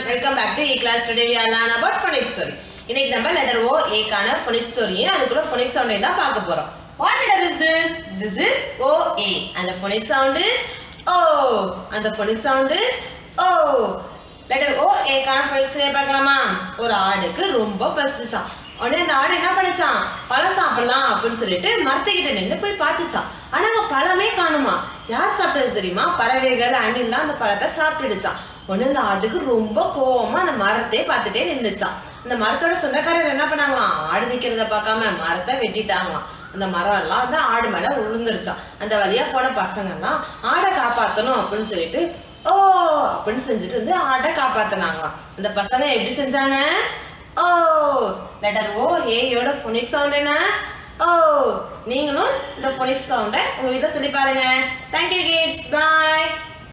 welcome back to E-Class. Today we are learn about phonics story. இன்னைக்கு நம்ம letter O A கான phonics story அதுக்குள்ள phonics sound தான் பார்க்க போறோம். What letter is this? This is O A and the phonics sound is O and the phonics sound is O. letter O A கான phonics பார்க்கலாமா? ஒரு ஆடுக்கு ரொம்ப பசிச்சான். உடனே அந்த ஆடு என்ன பண்ணிச்சான்? பழம் சாப்பிடலாம் அப்படின்னு சொல்லிட்டு மரத்துக்கிட்ட நின்று போய் பார்த்துச்சான். ஆனா அங்க பழமே காணுமா. யார் சாப்பிட்டது தெரியுமா? பறவைகள் அணில்லாம் அந்த பழத்தை சாப்பிட்டுடுச்சான். உடனே அந்த ஆட்டுக்கு ரொம்ப கோவமா அந்த மரத்தையே பார்த்துட்டே நின்றுச்சான். அந்த மரத்தோட சொந்தக்காரர் என்ன பண்ணாங்களாம்? ஆடு நிக்கிறத பார்க்காம மரத்தை வெட்டிட்டாங்களாம். அந்த மரம் எல்லாம் வந்து ஆடு மேல விழுந்துருச்சான். அந்த வழியா போன பசங்க எல்லாம் ஆடை காப்பாத்தணும் அப்படின்னு சொல்லிட்டு ஓ அப்படின்னு செஞ்சுட்டு வந்து ஆடை காப்பாத்தினாங்களாம். அந்த பசங்க எப்படி செஞ்சாங்க? ஓ letter O A யோட phonics sound என்ன? ஓ நீங்களும் இந்த phonics sound உங்க வீட்ல சொல்லி பாருங்க. Thank you kids. Bye.